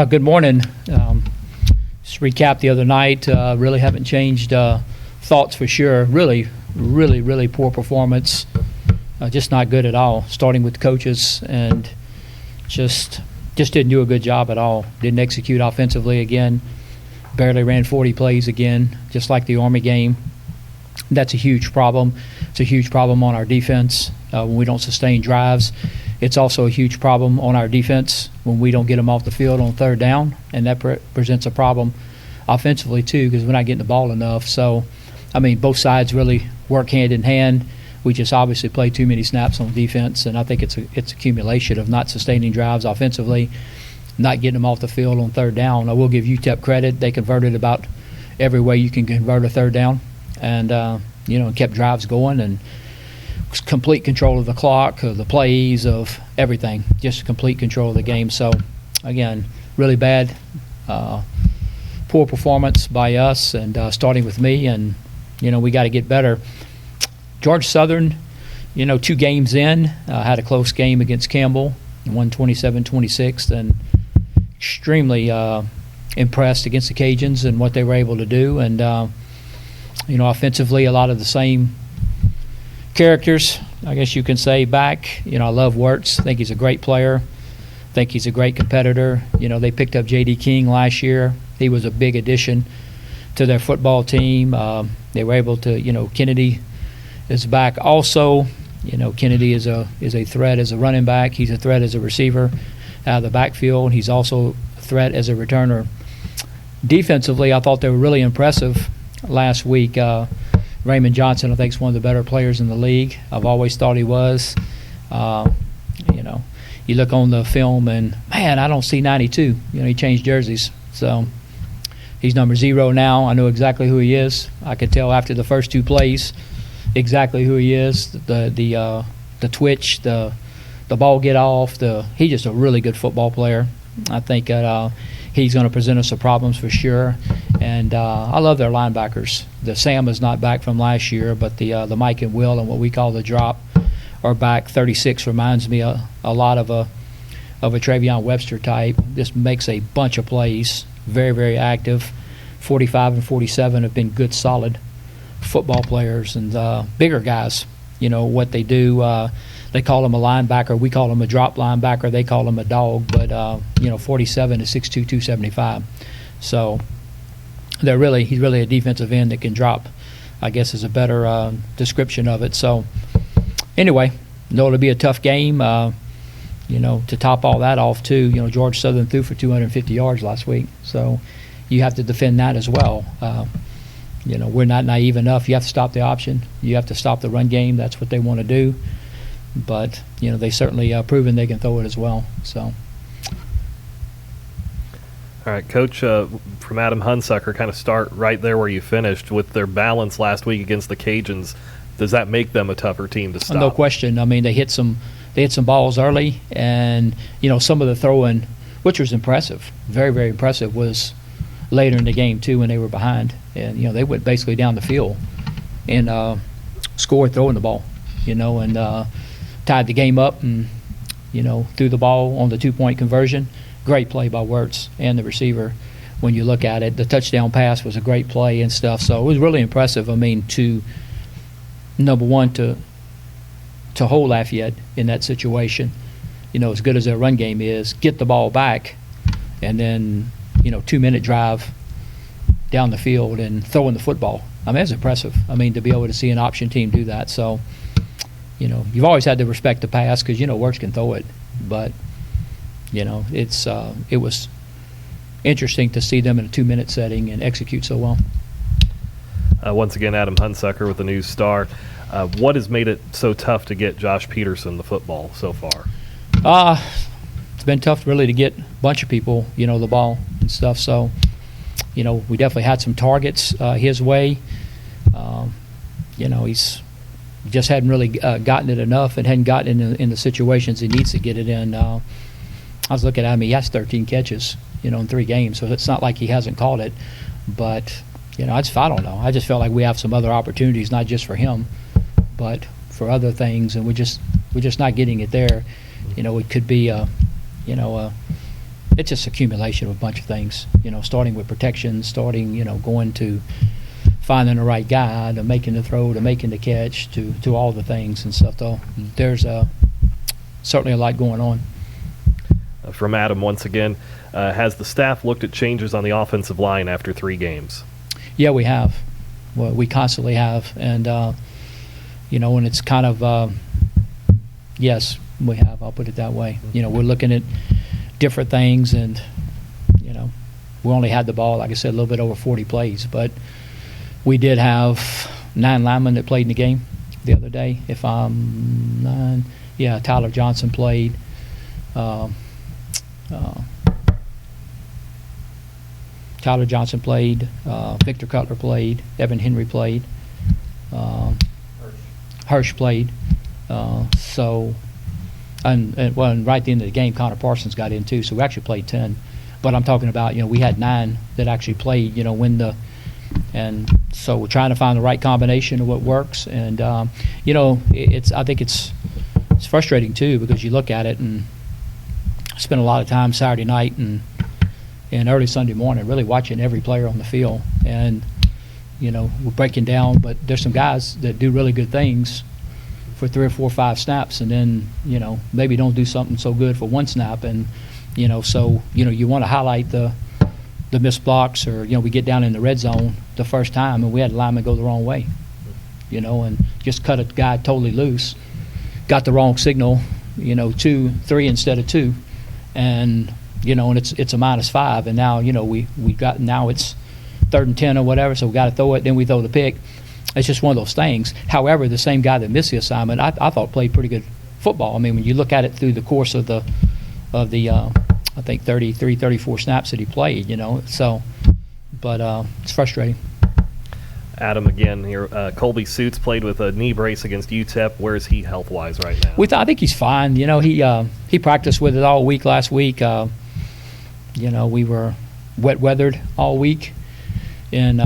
Good morning. Just recap the other night. Really haven't changed thoughts for sure. Really poor performance. Just not good at all. Starting with the coaches and just didn't do a good job at all. Didn't execute offensively again. Barely ran 40 plays again, just like the Army game. That's a huge problem. It's a huge problem on our defense when we don't sustain drives. It's also a huge problem on our defense when we don't get them off the field on third down, and that presents a problem offensively too because we're not getting the ball enough. So, I mean, both sides really work hand in hand. We just obviously play too many snaps on defense, and I think it's accumulation of not sustaining drives offensively, not getting them off the field on third down. I will give UTEP credit. They converted about every way you can convert a third down, and kept drives going and complete control of the clock, of the plays, of everything. Just complete control of the game. So, again, really bad, poor performance by us, and starting with me. And we got to get better. Georgia Southern, 2 games in, had a close game against Campbell, won 27-26, and extremely impressed against the Cajuns and what they were able to do. And offensively, a lot of the same characters, I guess you can say, back. I love Wirtz. I think he's a great player. I think he's a great competitor. They picked up J.D. King last year. He was a big addition to their football team. They were able to, Kennedy is back also. Kennedy is a threat as a running back. He's a threat as a receiver out of the backfield. He's also a threat as a returner. Defensively, I thought they were really impressive last week. Raymond Johnson, I think, is one of the better players in the league. I've always thought he was. You look on the film and, man, I don't see 92. He changed jerseys. So he's number 0 now. I know exactly who he is. I could tell after the first 2 plays exactly who he is. The twitch, the ball get off. He's just a really good football player. I think he's going to present us some problems for sure. And I love their linebackers. The Sam is not back from last year, but the Mike and Will and what we call the drop are back. 36 reminds me a lot of a Travion Webster type. Just makes a bunch of plays. Very, very active. 45 and 47 have been good, solid football players. And bigger guys, what they do. They call him a linebacker. We call him a drop linebacker. They call him a dog. But, 47 is 6'2", 275. So he's really a defensive end that can drop, I guess is a better description of it. So anyway, it'll be a tough game. To top all that off, too, Georgia Southern threw for 250 yards last week. So you have to defend that as well. We're not naive enough. You have to stop the option. You have to stop the run game. That's what they want to do. But, they certainly proven they can throw it as well. So. All right, Coach, from Adam Hunsucker, kind of start right there where you finished with their balance last week against the Cajuns. Does that make them a tougher team to stop? No question. I mean, they hit some balls early, and some of the throwing, which was impressive, very, very impressive, was later in the game too when they were behind, and they went basically down the field and scored throwing the ball, and tied the game up, and threw the ball on the 2-point conversion. Great play by Wirtz and the receiver. When you look at it, the touchdown pass was a great play and stuff. So it was really impressive. I mean, number one, to hold Lafayette in that situation, as good as their run game is, get the ball back, and then 2-minute drive down the field and throwing the football. I mean, that's impressive. I mean, to be able to see an option team do that. So, you've always had to respect the pass because Wirtz can throw it, but. It was interesting to see them in a 2-minute setting and execute so well. Once again, Adam Hunsucker with the News Star. What has made it so tough to get Josh Peterson the football so far? It's been tough really to get a bunch of people, the ball and stuff. So, we definitely had some targets his way. He's just hadn't really gotten it enough and hadn't gotten in the situations he needs to get it in. I was looking at him. He has 13 catches, in 3 games, so it's not like he hasn't caught it. But, I don't know. I just felt like we have some other opportunities, not just for him, but for other things, and we're just not getting it there. It could be a it's just accumulation of a bunch of things, starting with protection, going to finding the right guy, to making the throw, to making the catch, to all the things and stuff. Though there's certainly a lot going on. From Adam once again, has the staff looked at changes on the offensive line after 3 games? Yeah, we have. Well, we constantly have, and and it's kind of yes, we have. I'll put it that way. We're looking at different things, and we only had the ball, like I said, a little bit over 40 plays, but we did have 9 linemen that played in the game the other day. If I'm 9, yeah, Tyler Johnson played. Tyler Johnson played. Victor Cutler played. Evan Henry played. Hirsch played. And right at the end of the game, Connor Parsons got in too, so we actually played 10. But I'm talking about, we had 9 that actually played, and so we're trying to find the right combination of what works. And, I think it's frustrating too, because you look at it and spend a lot of time Saturday night and early Sunday morning really watching every player on the field. And, we're breaking down, but there's some guys that do really good things for 3 or 4 or 5 snaps, and then maybe don't do something so good for 1 snap, and so you want to highlight the missed blocks, or we get down in the red zone the first time and we had a lineman go the wrong way, and just cut a guy totally loose, got the wrong signal, 2, 3 instead of 2, and and it's a -5, and now now it's 3rd and 10 or whatever, so we got to throw it, then we throw the pick. It's just one of those things. However, the same guy that missed the assignment, I thought played pretty good football. I mean, when you look at it through the course of the I think 33, 34 snaps that he played, So, but it's frustrating. Adam, again here. Colby Suits played with a knee brace against UTEP. Where is he health-wise right now? I think he's fine. He practiced with it all week last week. We were wet-weathered all week, and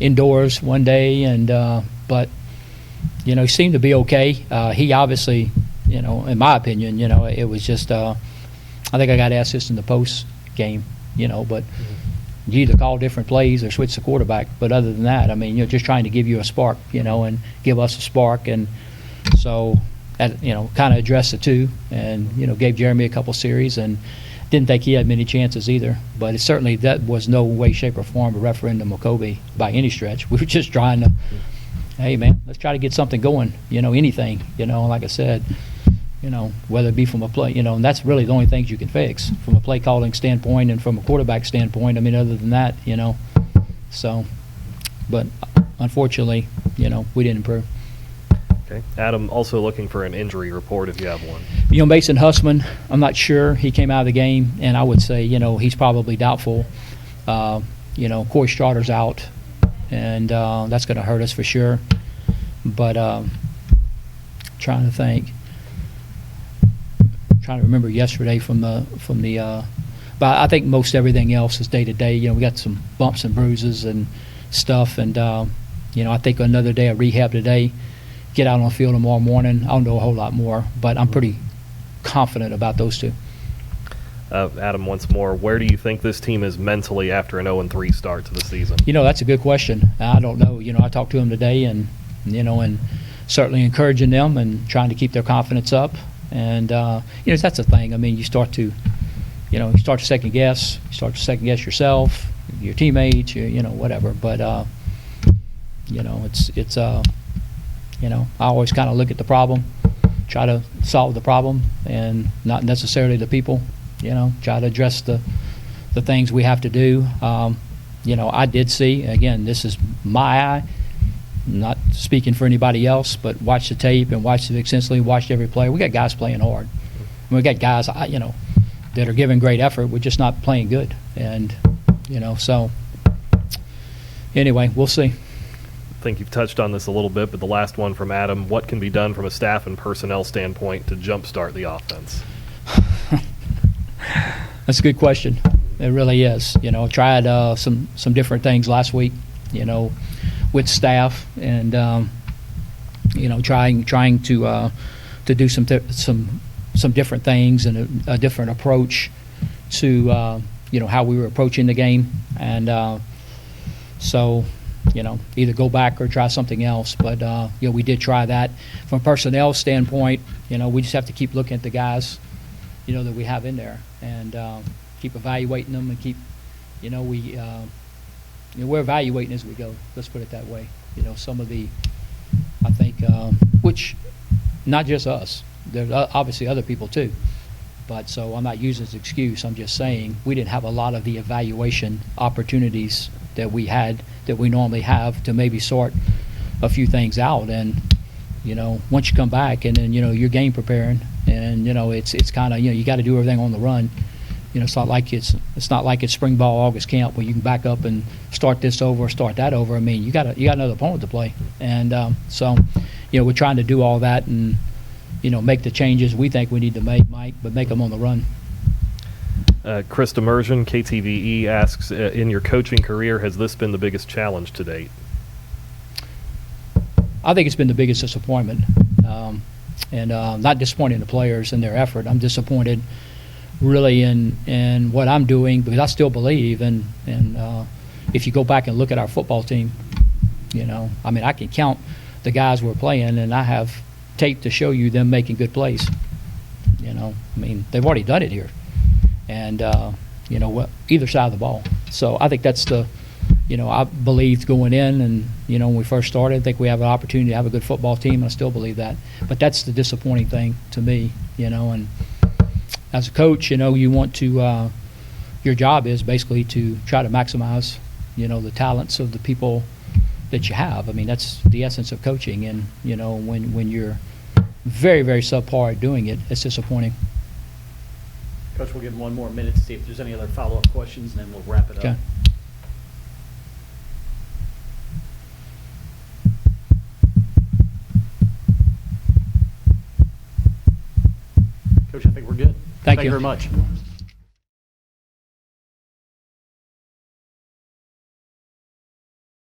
indoors one day, and but he seemed to be okay. He obviously, in my opinion, it was just I think I got asked this in the post game, but you either call different plays or switch the quarterback. But other than that, I mean, just trying to give you a spark, and give us a spark, and so kind of addressed the two, and gave Jeremy a couple series, and didn't think he had many chances either. But certainly that was no way, shape, or form a referendum of Kobe by any stretch. We were just trying to, hey man, let's try to get something going. Anything. Like I said, whether it be from a play, and that's really the only things you can fix from a play calling standpoint and from a quarterback standpoint. I mean, other than that, So, but unfortunately, we didn't improve. Okay. Adam, also looking for an injury report if you have one. Mason Hussman, I'm not sure. He came out of the game, and I would say, he's probably doubtful. Corey Strotter's out, and that's going to hurt us for sure. But trying to remember yesterday from the but I think most everything else is day to day. We got some bumps and bruises and stuff, and I think another day of rehab today. Get out on the field tomorrow morning. I don't know a whole lot more, but I'm pretty confident about those two. Adam, once more, where do you think this team is mentally after an 0-3 start to the season? That's a good question. I don't know. I talked to them today, and and certainly encouraging them and trying to keep their confidence up. And that's the thing. I mean, you start to second guess. You start to second guess yourself, your teammates, whatever. But it's I always kind of look at the problem, try to solve the problem, and not necessarily the people. Try to address the things we have to do. I did see, again, this is my eye, not speaking for anybody else, but watch the tape and watch it extensively, watched every player. We got guys playing hard. We got guys, that are giving great effort. We're just not playing good. And, so anyway, we'll see. I think you've touched on this a little bit, but the last one from Adam, what can be done from a staff and personnel standpoint to jumpstart the offense? That's a good question. It really is. Tried some different things last week, with staff, and trying to do some different things and a different approach to how we were approaching the game, and so either go back or try something else. But we did try that. From a personnel standpoint, we just have to keep looking at the guys that we have in there, and keep evaluating them, and keep we're evaluating as we go. Let's put it that way. Some of the, I think, which not just us. There's obviously other people too. But so I'm not using it as an excuse. I'm just saying we didn't have a lot of the evaluation opportunities that we had, that we normally have, to maybe sort a few things out. And once you come back and then you're game preparing, and it's kind of you got to do everything on the run. It's not like it's spring ball, August camp, where you can back up and start this over or start that over. I mean, you got another opponent to play, and so we're trying to do all that and make the changes we think we need to make, Mike, but make them on the run. Chris Demersion, KTVE, asks, in your coaching career, has this been the biggest challenge to date? I think it's been the biggest disappointment, and not disappointing the players and their effort. I'm disappointed really in what I'm doing, because I still believe, and if you go back and look at our football team, I mean, I can count the guys we're playing, and I have tape to show you them making good plays. I mean, they've already done it here, and either side of the ball. So I think that's the I believed going in, and when we first started, I think we have an opportunity to have a good football team, and I still believe that. But that's the disappointing thing to me, and as a coach, you want to your job is basically to try to maximize the talents of the people that you have. I mean, that's the essence of coaching, and when you're very, very subpar at doing it, it's disappointing. Coach, we'll give him one more minute to see if there's any other follow-up questions, and then we'll wrap it Okay. up. Coach, I think we're good. Thank you very much.